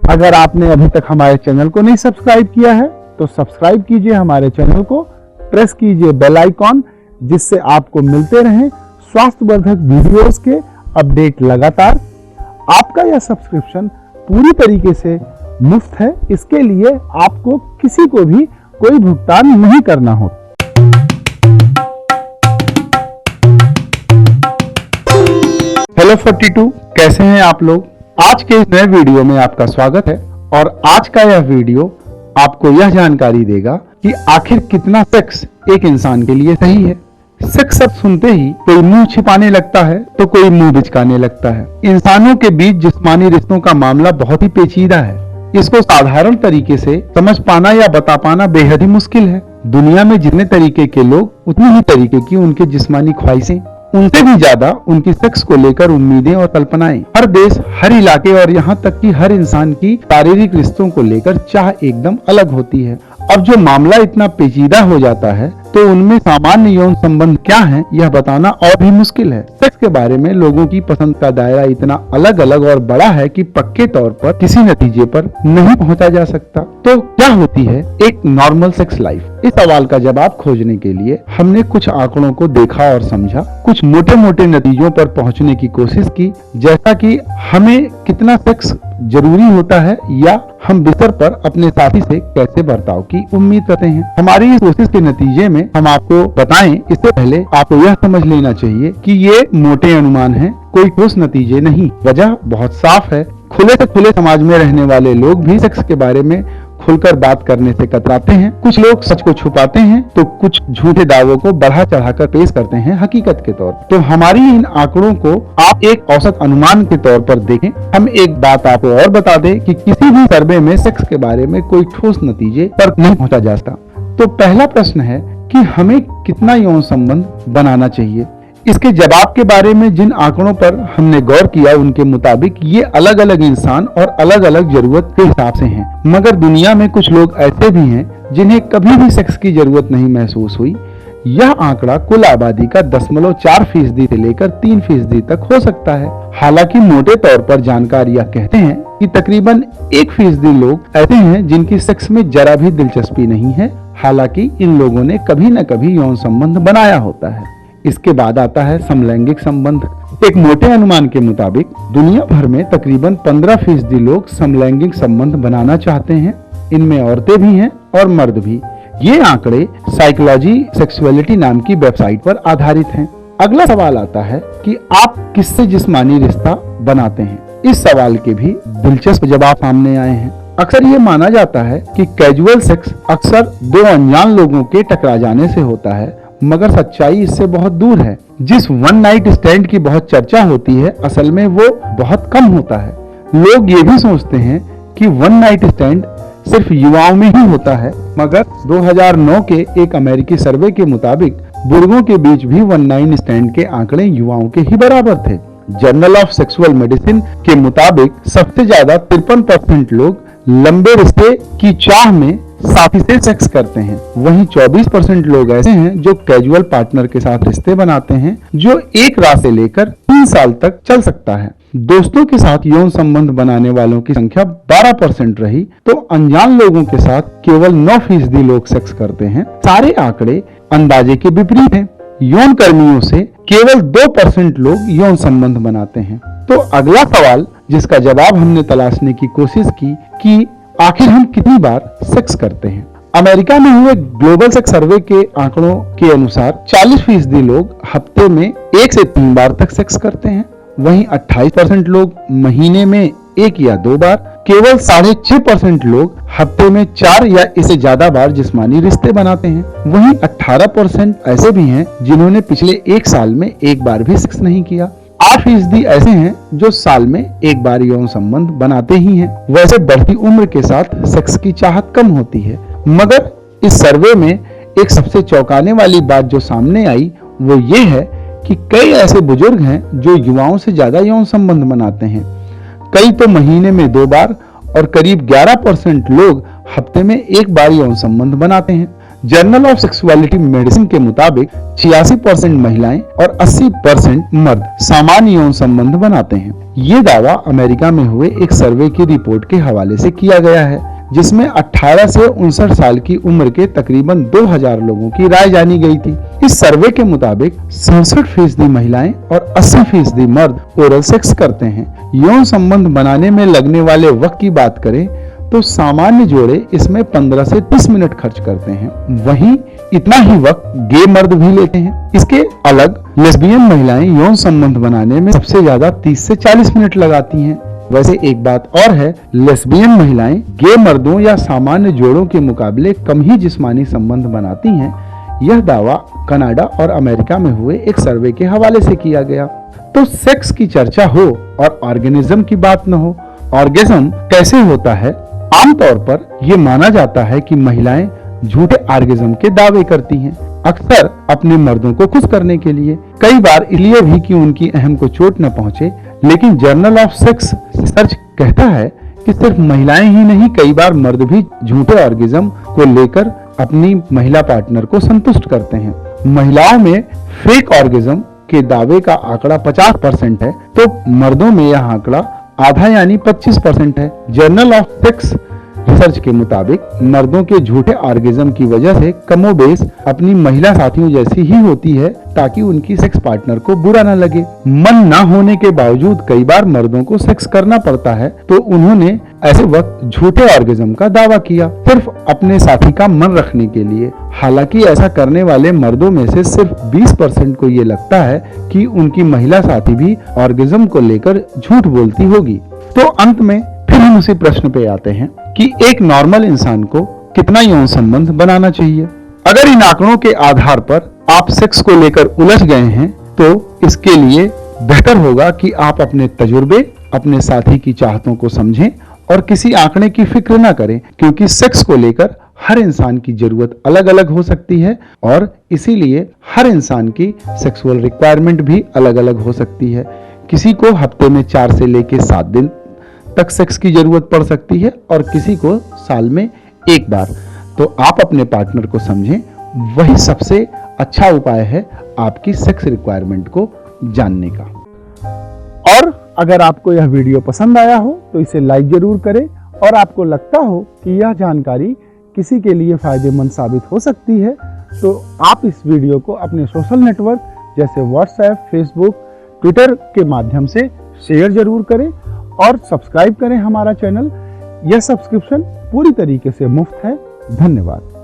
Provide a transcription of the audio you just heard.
अगर आपने अभी तक हमारे चैनल को नहीं सब्सक्राइब किया है तो सब्सक्राइब कीजिए हमारे चैनल को, प्रेस कीजिए बेल आइकॉन, जिससे आपको मिलते रहें स्वास्थ्यवर्धक वीडियोस के अपडेट लगातार। आपका यह सब्सक्रिप्शन पूरी तरीके से मुफ्त है, इसके लिए आपको किसी को भी कोई भुगतान नहीं करना हो। हेलो 42, कैसे हैं आप लोग? आज के इस नए वीडियो में आपका स्वागत है और आज का यह वीडियो आपको यह जानकारी देगा कि आखिर कितना सेक्स एक इंसान के लिए सही है। सेक्स शब्द सुनते ही कोई मुंह छिपाने लगता है तो कोई मुंह बिचकाने लगता है। इंसानों के बीच जिस्मानी रिश्तों का मामला बहुत ही पेचीदा है। इसको साधारण तरीके से समझ पाना या बता पाना बेहद ही मुश्किल है। दुनिया में जितने तरीके के लोग, उतनी ही तरीके की उनके जिस्मानी ख्वाहिशें, उनसे भी ज्यादा उनकी सेक्स को लेकर उम्मीदें और कल्पनाएं। हर देश, हर इलाके और यहाँ तक कि हर इंसान की शारीरिक रिश्तों को लेकर चाह एकदम अलग होती है। अब जो मामला इतना पेचीदा हो जाता है तो उनमें सामान्य यौन संबंध क्या है यह बताना और भी मुश्किल है। सेक्स के बारे में लोगों की पसंद का दायरा इतना अलग अलग और बड़ा है कि पक्के तौर पर किसी नतीजे पर नहीं पहुंचा जा सकता। तो क्या होती है एक नॉर्मल सेक्स लाइफ? इस सवाल का जवाब खोजने के लिए हमने कुछ आंकड़ों को देखा और समझा, कुछ मोटे मोटे नतीजों पर पहुंचने की कोशिश की, जैसा कि हमें कितना सेक्स जरूरी होता है या हम बिस्तर पर अपने साथी से कैसे बर्ताव की उम्मीद करते हैं। हमारी इस कोशिश के नतीजे में हम आपको बताएं, इससे पहले आपको यह समझ लेना चाहिए कि ये मोटे अनुमान हैं, कोई ठोस नतीजे नहीं। वजह बहुत साफ है। खुले से खुले समाज में रहने वाले लोग भी सेक्स के बारे में खुलकर बात करने से कतराते हैं। कुछ लोग सच को छुपाते हैं तो कुछ झूठे दावों को बढ़ा चढ़ाकर पेश करते हैं हकीकत के तौर। तो हमारी इन आंकड़ों को आप एक औसत अनुमान के तौर पर देखें। हम एक बात आपको और बता दें कि किसी भी सर्वे में सेक्स के बारे में कोई ठोस नतीजे पर नहीं पहुंचा जा सकता। तो पहला प्रश्न है कि हमें कितना यौन संबंध बनाना चाहिए। इसके जवाब के बारे में जिन आंकड़ों पर हमने गौर किया उनके मुताबिक ये अलग अलग इंसान और अलग अलग जरूरत के हिसाब से हैं। मगर दुनिया में कुछ लोग ऐसे भी हैं जिन्हें कभी भी सेक्स की जरूरत नहीं महसूस हुई। यह आंकड़ा कुल आबादी का 0.4% से लेकर 3% तक हो सकता है। हालांकि मोटे तौर पर जानकारियां कहते हैं कि तकरीबन 1% लोग ऐसे हैं जिनकी सेक्स में जरा भी दिलचस्पी नहीं है। हालांकि इन लोगों ने कभी न कभी यौन संबंध बनाया होता है। इसके बाद आता है समलैंगिक संबंध। एक मोटे अनुमान के मुताबिक दुनिया भर में तकरीबन 15% लोग समलैंगिक संबंध बनाना चाहते हैं। इनमें औरतें भी हैं और मर्द भी। ये आंकड़े साइकोलॉजी सेक्सुअलिटी नाम की वेबसाइट पर आधारित हैं। अगला सवाल आता है कि आप किससे जिस्मानी रिश्ता बनाते हैं। इस सवाल के भी दिलचस्प जवाब सामने आए हैं। अक्सर ये माना जाता है कि कैजुअल सेक्स अक्सर दो अनजान लोगों के टकरा जाने से होता है, मगर सच्चाई इससे बहुत दूर है। जिस वन नाइट स्टैंड की बहुत चर्चा होती है, असल में वो बहुत कम होता है। लोग ये भी सोचते हैं कि वन नाइट स्टैंड सिर्फ युवाओं में ही होता है, मगर 2009 के एक अमेरिकी सर्वे के मुताबिक बुजुर्गों के बीच भी वन नाइट स्टैंड के आंकड़े युवाओं के ही बराबर थे। जर्नल ऑफ सेक्सुअल मेडिसिन के मुताबिक सबसे ज्यादा 53% लोग लंबे रिश्ते की चाह में साथी से सेक्स करते हैं। वहीं 24% लोग ऐसे हैं जो कैजुअल पार्टनर के साथ रिश्ते बनाते हैं, जो एक रात से लेकर 3 साल तक चल सकता है। दोस्तों के साथ यौन संबंध बनाने वालों की संख्या 12% रही, तो अनजान लोगों के साथ केवल 9% लोग सेक्स करते हैं। सारे आंकड़े अंदाजे के विपरीत हैं। यौन कर्मियों से केवल 2% लोग यौन संबंध बनाते हैं। तो अगला सवाल जिसका जवाब हमने तलाशने की कोशिश की कि आखिर हम कितनी बार सेक्स करते हैं। अमेरिका में हुए ग्लोबल सेक्स सर्वे के आंकड़ों के अनुसार 40% लोग हफ्ते में 1 से 3 बार तक सेक्स करते हैं। वहीं 28% लोग महीने में 1 या 2 बार, केवल 6.5% लोग हफ्ते में 4 या इससे ज्यादा बार जिस्मानी रिश्ते बनाते हैं। वहीं 18% ऐसे भी हैं जिन्होंने पिछले 1 साल में 1 बार भी सेक्स नहीं किया। 8% ऐसे हैं जो साल में 1 बार यौन संबंध बनाते ही हैं। वैसे बढ़ती उम्र के साथ सेक्स की चाहत कम होती है, मगर इस सर्वे में एक सबसे चौंकाने वाली बात जो सामने आई वो ये है कि कई ऐसे बुजुर्ग हैं जो युवाओं से ज्यादा यौन संबंध बनाते हैं। कई तो महीने में 2 बार और करीब 11% लोग हफ्ते में 1 बार यौन संबंध बनाते हैं। जर्नल ऑफ सेक्सुअलिटी मेडिसिन के मुताबिक 86% महिलाएं और 80% मर्द सामान्य यौन संबंध बनाते हैं। ये दावा अमेरिका में हुए एक सर्वे की रिपोर्ट के हवाले से किया गया है, जिसमें 18 से 59 साल की उम्र के तकरीबन 2000 लोगों की राय जानी गई थी। इस सर्वे के मुताबिक 67% महिलाएं और 80% मर्द ओरल सेक्स करते हैं। यौन संबंध बनाने में लगने वाले वक्त की बात करें तो सामान्य जोड़े इसमें 15 से 30 मिनट खर्च करते हैं। वहीं इतना ही वक्त गे मर्द भी लेते हैं। इसके अलग लेस्बियन महिलाएं यौन संबंध बनाने में सबसे ज्यादा 30 से 40 मिनट लगाती हैं। वैसे एक बात और है, लेस्बियन महिलाएं गे मर्दों या सामान्य जोड़ों के मुकाबले कम ही जिस्मानी संबंध बनाती हैं। यह दावा कनाडा और अमेरिका में हुए एक सर्वे के हवाले से किया गया। तो सेक्स की चर्चा हो और ऑर्गेनिज्म की बात न हो, ऑर्गेज्म कैसे होता है? आमतौर पर यह माना जाता है कि महिलाएं झूठे ऑर्गेज्म के दावे करती हैं, अक्सर अपने मर्दों को खुश करने के लिए, कई बार इसलिए भी कि उनकी अहम को चोट न पहुंचे। लेकिन जर्नल ऑफ सेक्स रिसर्च कहता है कि सिर्फ महिलाएं ही नहीं, कई बार मर्द भी झूठे ऑर्गेज्म को लेकर अपनी महिला पार्टनर को संतुष्ट करते हैं। महिलाओं में फेक ऑर्गेज्म के दावे का आंकड़ा 50% है, तो मर्दों में यह आंकड़ा आधा यानी 25% है। जर्नल ऑफ सेक्स रिसर्च के मुताबिक मर्दों के झूठे ऑर्गेज्म की वजह से कमोबेश अपनी महिला साथियों जैसी ही होती है, ताकि उनकी सेक्स पार्टनर को बुरा न लगे। मन न होने के बावजूद कई बार मर्दों को सेक्स करना पड़ता है, तो उन्होंने ऐसे वक्त झूठे ऑर्गेज्म का दावा किया, सिर्फ अपने साथी का मन रखने के लिए। हालांकि ऐसा करने वाले मर्दों में से सिर्फ 20% को ये लगता है कि उनकी महिला साथी भी ऑर्गेज्म को लेकर झूठ बोलती होगी। तो अंत में फिर हम उसी प्रश्न पे आते हैं कि एक नॉर्मल इंसान को कितना यौन संबंध बनाना चाहिए। अगर इन आंकड़ों के आधार पर आप सेक्स को लेकर उलझ गए हैं, तो इसके लिए बेहतर होगा कि आप अपने तजुर्बे, अपने साथी की चाहतों को समझें और किसी आंकड़े की फिक्र ना करें, क्योंकि सेक्स को लेकर हर इंसान की जरूरत अलग अलग हो सकती है और इसीलिए हर इंसान की सेक्सुअल रिक्वायरमेंट भी अलग अलग हो सकती है। किसी को हफ्ते में 4 से लेकर 7 दिन तक सेक्स की जरूरत पड़ सकती है और किसी को साल में 1 बार। तो आप अपने पार्टनर को समझें, वही सबसे अच्छा उपाय है आपकी सेक्स रिक्वायरमेंट को जानने का। और अगर आपको यह वीडियो पसंद आया हो तो इसे लाइक जरूर करें, और आपको लगता हो कि यह जानकारी किसी के लिए फायदेमंद साबित हो सकती है तो आप इस वीडियो को अपने सोशल नेटवर्क जैसे व्हाट्सएप, फेसबुक, ट्विटर के माध्यम से शेयर जरूर करें और सब्सक्राइब करें हमारा चैनल। यह सब्सक्रिप्शन पूरी तरीके से मुफ्त है। धन्यवाद।